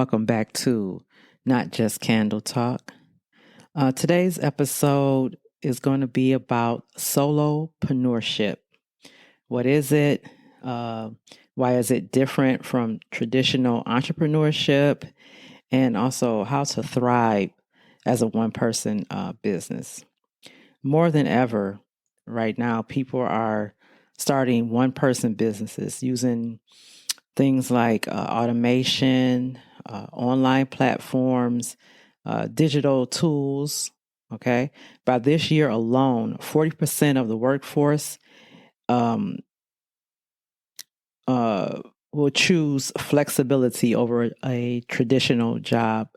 Welcome back to Not Just Candle Talk. Today's episode is going to be about solopreneurship. What is it? Why is it different from traditional entrepreneurship? And also how to thrive as a one-person business. More than ever, right now, people are starting one-person businesses using things like automation, online platforms, digital tools. Okay. By this year alone, 40% of the workforce um, will choose flexibility over a traditional job.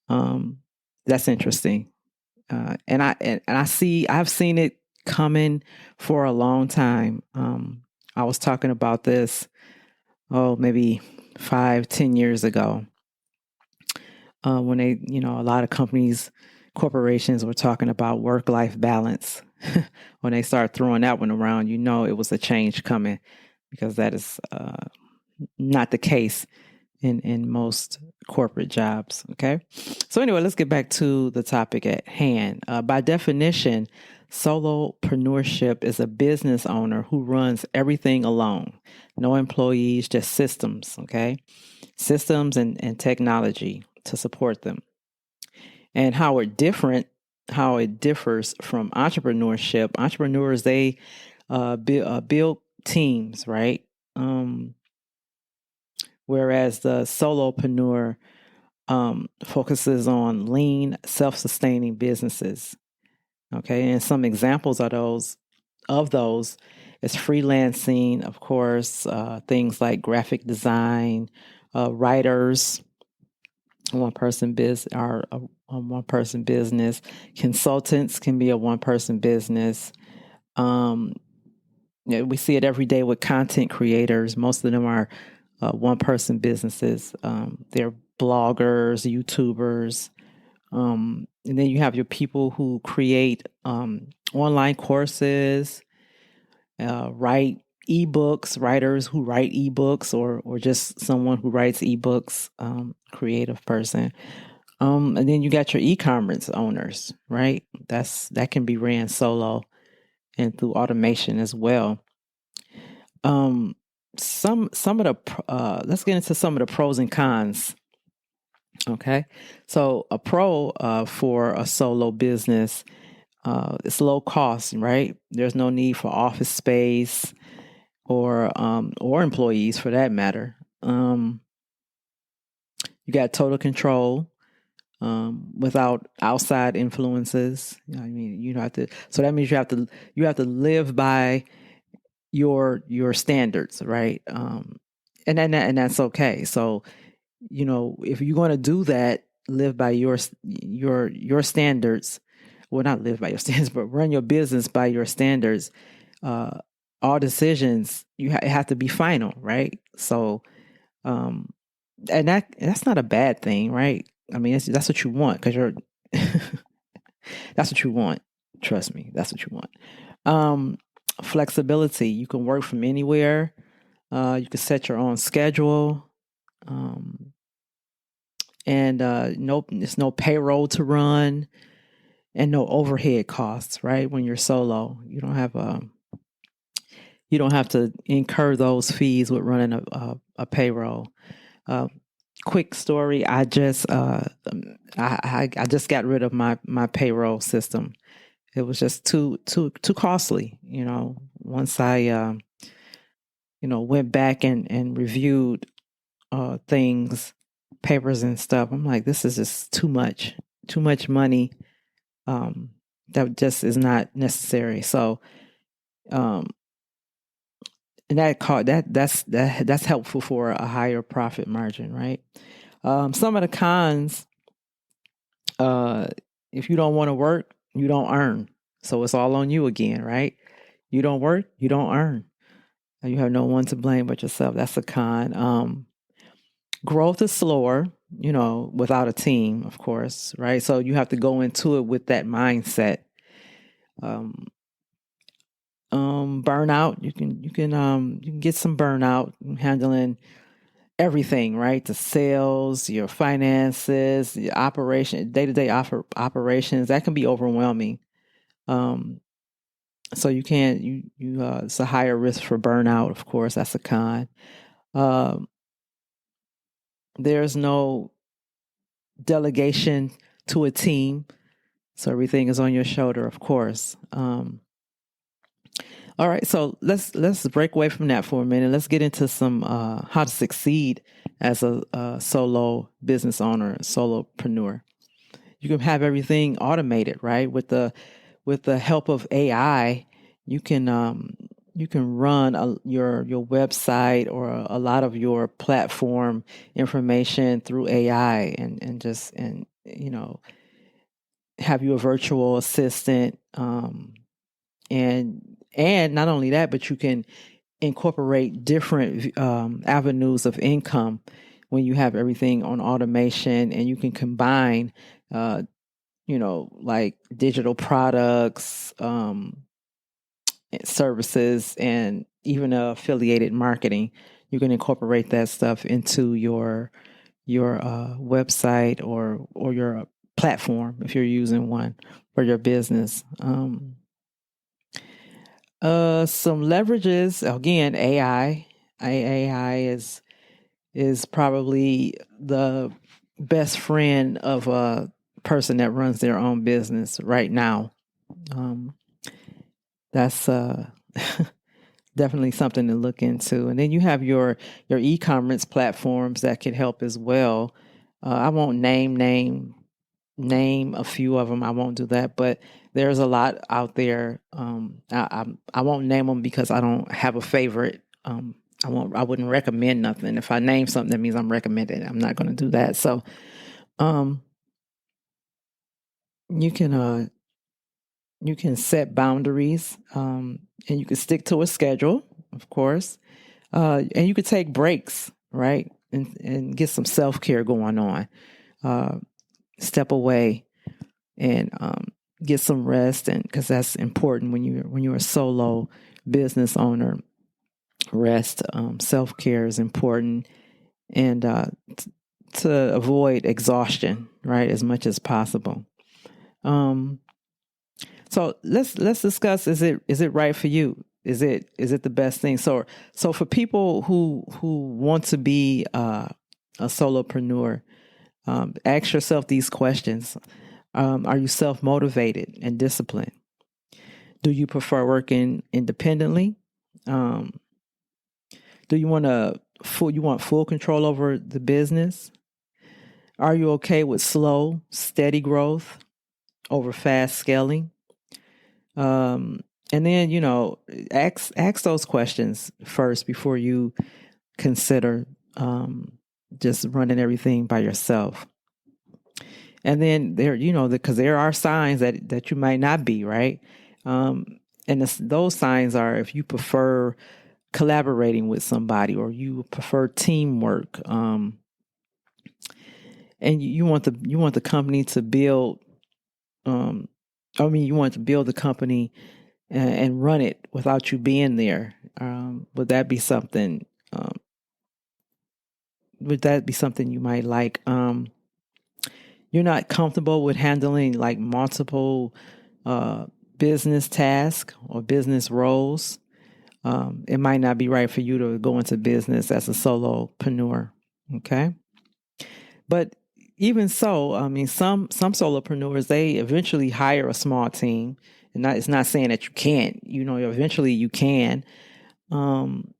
That's interesting. I've seen it coming for a long time. I was talking about this, maybe 5-10 years ago, when a lot of corporations were talking about work-life balance. When they start throwing that one around, it was a change coming, because that is not the case in most corporate jobs. Okay. So anyway, let's get back to the topic at hand. By definition, solopreneurship is a business owner who runs everything alone. No employees, just systems. Okay. Systems and technology to support them. And how it differs from entrepreneurship. Entrepreneurs, they build teams, right? Whereas the solopreneur focuses on lean, self-sustaining businesses. Okay, and some examples of those is freelancing, of course, things like graphic design, writers, one-person business. Consultants can be a one-person business. We see it every day with content creators. Most of them are one-person businesses. They're bloggers, YouTubers. And then you have your people who create online courses, write ebooks, writers who write ebooks, or just someone who writes ebooks, creative person. And then you got your e-commerce owners, right? That can be ran solo and through automation as well. Some of the let's get into some of the pros and cons. Okay, so a pro for a solo business, it's low cost, right? There's no need for office space or employees for that matter. You got total control without outside influences. I mean, you have to. So that means you have to live by your standards, right? And that's okay. So, if you're going to do that, live by your standards. Well, not live by your standards, but run your business by your standards. All decisions have to be final, right? So, and that's not a bad thing, right? I mean, that's what you want, because you're that's what you want. Trust me, that's what you want. Flexibility. You can work from anywhere. You can set your own schedule. And there's no payroll to run, and no overhead costs, right? When you're solo, you don't have to incur those fees with running a payroll. Quick story: I just I just got rid of my payroll system. It was just too costly. Once I went back and reviewed things, papers and stuff, I'm like, this is just too much money. That just is not necessary. So, and that's helpful for a higher profit margin, right? Some of the cons, if you don't want to work, you don't earn. So it's all on you again, right? You don't work, you don't earn. You have no one to blame but yourself. That's a con. Growth is slower, without a team, of course, right? So you have to go into it with that mindset. Burnout, you can get some burnout handling everything, right? The sales, your finances, the operation, day-to-day operations, that can be overwhelming. So you can't, it's a higher risk for burnout, of course, that's a con. Um, there's no delegation to a team. So everything is on your shoulder, of course. All right, so let's break away from that for a minute. Let's get into some how to succeed as a solo business owner, solopreneur. You can have everything automated, right? With the help of AI, you can run your website or a lot of your platform information through AI, and have you a virtual assistant, and not only that, but you can incorporate different avenues of income when you have everything on automation, and you can combine like digital products, services, and even affiliated marketing. You can incorporate that stuff into your website or your platform if you're using one for your business. Some leverages, again, AI. AI is probably the best friend of a person that runs their own business right now. That's definitely something to look into. And then you have your e-commerce platforms that can help as well. I won't name a few of them. I won't do that, but there's a lot out there. I won't name them because I don't have a favorite. I wouldn't recommend nothing. If I name something, that means I'm recommending it. I'm not going to do that. So, you can set boundaries, and you can stick to a schedule, of course, and you could take breaks, right, and get some self-care going on. Step away and get some rest, and because that's important when you're a solo business owner. Rest, self-care is important, and to avoid exhaustion, right, as much as possible. So let's discuss: is it right for you? Is it the best thing? So for people who want to be a solopreneur, ask yourself these questions: are you self-motivated and disciplined? Do you prefer working independently? Do you want full control over the business? Are you okay with slow, steady growth over fast scaling? And then, ask those questions first before you consider just running everything by yourself. And then because there are signs that you might not be, right? And those signs are if you prefer collaborating with somebody, or you prefer teamwork, and you want the company to build. You want to build the company and run it without you being there. Would that be something? Would that be something you might like? You're not comfortable with handling like multiple business tasks or business roles. It might not be right for you to go into business as a solopreneur. Okay. But even so, some solopreneurs, they eventually hire a small team, and it's not saying that you can't. Eventually you can, and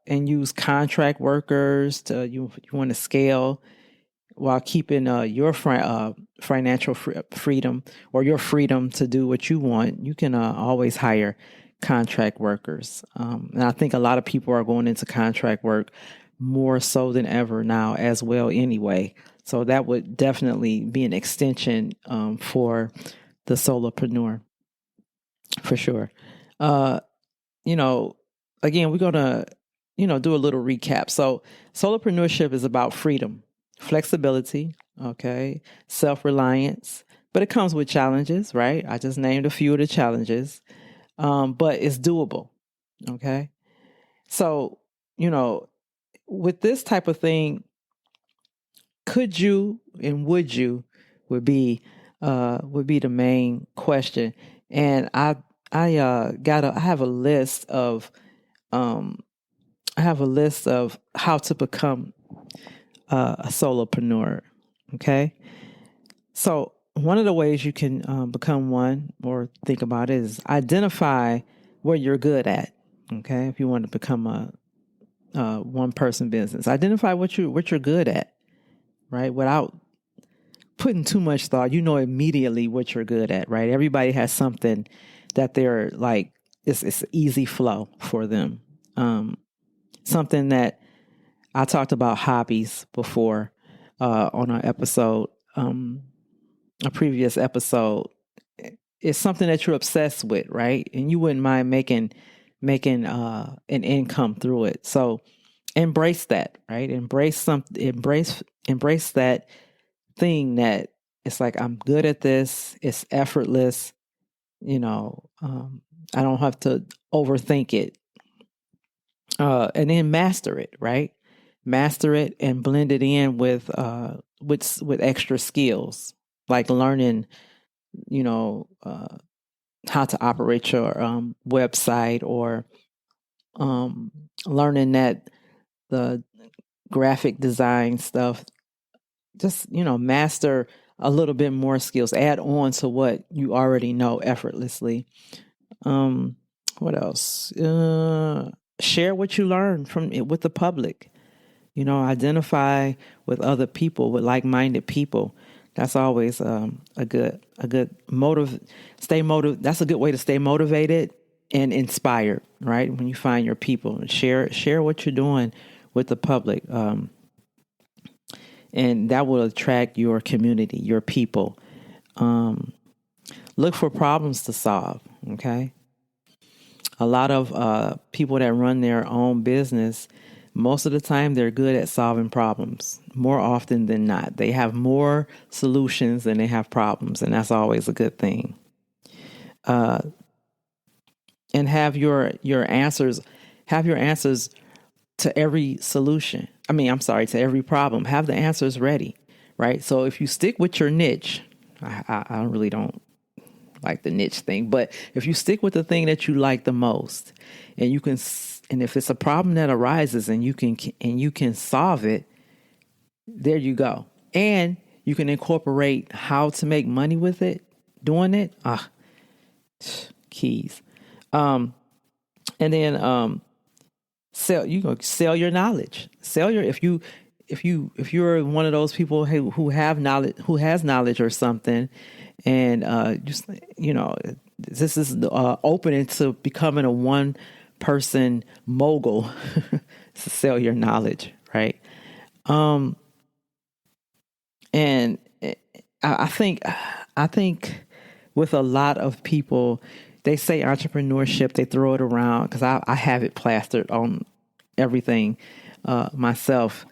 use contract workers to you want to scale while keeping your financial freedom, or your freedom to do what you want. You can always hire contract workers, and I think a lot of people are going into contract work more so than ever now as well anyway. So that would definitely be an extension for the solopreneur, for sure. Again, we're going to, do a little recap. So solopreneurship is about freedom, flexibility, okay, self-reliance, but it comes with challenges, right? I just named a few of the challenges, but it's doable, okay? So, with this type of thing, could you and would you would be the main question. And I have a list of how to become a solopreneur. Okay. So one of the ways you can become one or think about it is identify what you're good at. Okay. If you want to become a one person business, identify what you're good at, right? Without putting too much thought, you know immediately what you're good at, right? Everybody has something that they're like, it's easy flow for them. Something that I talked about hobbies before on our episode, a previous episode. It's something that you're obsessed with, right? And you wouldn't mind making an income through it. So embrace that, right? Embrace that thing that it's like, I'm good at this. It's effortless. I don't have to overthink it. And then master it, right? Master it and blend it in with extra skills, like learning, how to operate your website, or learning that the graphic design stuff. Just, master a little bit more skills, add on to what you already know effortlessly. What else? Share what you learn with the public. Identify with other people, with like-minded people. That's always a good motive. That's a good way to stay motivated and inspired, right? When you find your people, share what you're doing with the public. And that will attract your community, your people. Look for problems to solve. Okay. A lot of people that run their own business, most of the time, they're good at solving problems. More often than not, they have more solutions than they have problems, and that's always a good thing. And have your answers. Have your answers to every solution. To every problem. Have the answers ready, right? So if you stick with your niche, I really don't like the niche thing, but if you stick with the thing that you like the most, and if it's a problem that arises and you can solve it, there you go. And you can incorporate how to make money with it, doing it. Keys. And then sell your knowledge. If you're one of those people who have knowledge, who has knowledge or something, and this is opening to becoming a one person mogul. To sell your knowledge, right? And I think with a lot of people, they say entrepreneurship, they throw it around, because I have it plastered on everything myself.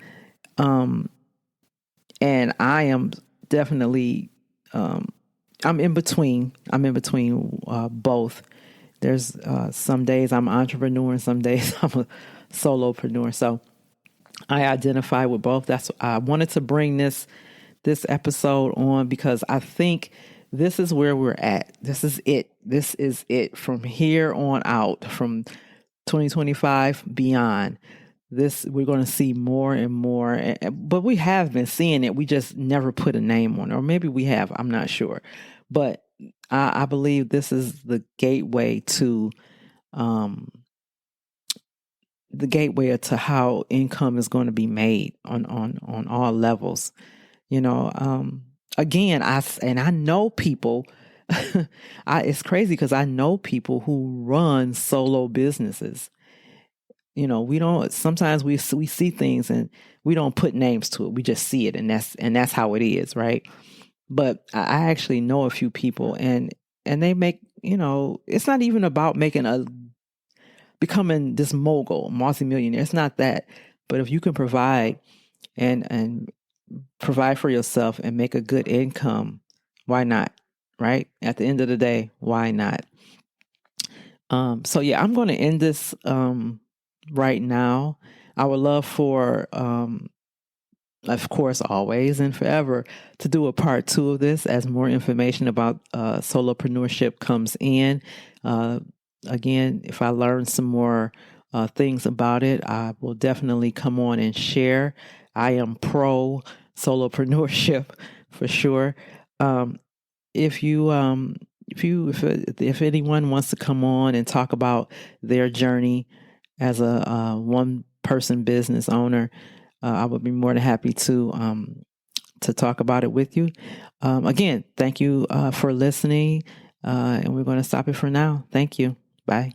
And I am definitely, I'm in between both. There's some days I'm an entrepreneur and some days I'm a solopreneur. So I identify with both. I wanted to bring this episode on because I think this is where we're at. This is it. This is it from here on out, from 2025 beyond. We're going to see more and more, but we have been seeing it. We just never put a name on it, or maybe we have. I'm not sure, but I believe this is the gateway to how income is going to be made on all levels. Again, I know people. It's crazy because I know people who run solo businesses. Sometimes we see things and we don't put names to it. We just see it, and that's how it is, right? But I actually know a few people, and they make, it's not even about becoming this mogul, multimillionaire. It's not that. But if you can provide and provide for yourself and make a good income, why not? Right? At the end of the day, why not? So yeah, I'm going to end this right now. I would love for, of course, always and forever, to do a part 2 of this as more information about solopreneurship comes in. Again, if I learn some more things about it, I will definitely come on and share. I am pro solopreneurship for sure. If anyone wants to come on and talk about their journey as a one-person business owner, I would be more than happy to talk about it with you. Again, thank you for listening, and we're going to stop it for now. Thank you. Bye.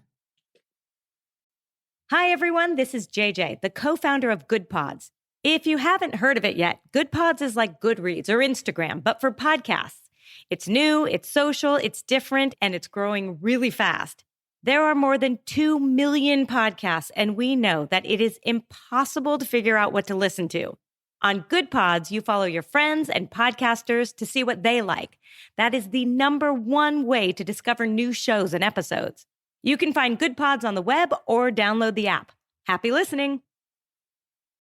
Hi, everyone. This is JJ, the co-founder of Good Pods. If you haven't heard of it yet, Good Pods is like Goodreads or Instagram, but for podcasts. It's new, it's social, it's different, and it's growing really fast. There are more than 2 million podcasts, and we know that it is impossible to figure out what to listen to. On Good Pods, you follow your friends and podcasters to see what they like. That is the #1 way to discover new shows and episodes. You can find Good Pods on the web or download the app. Happy listening.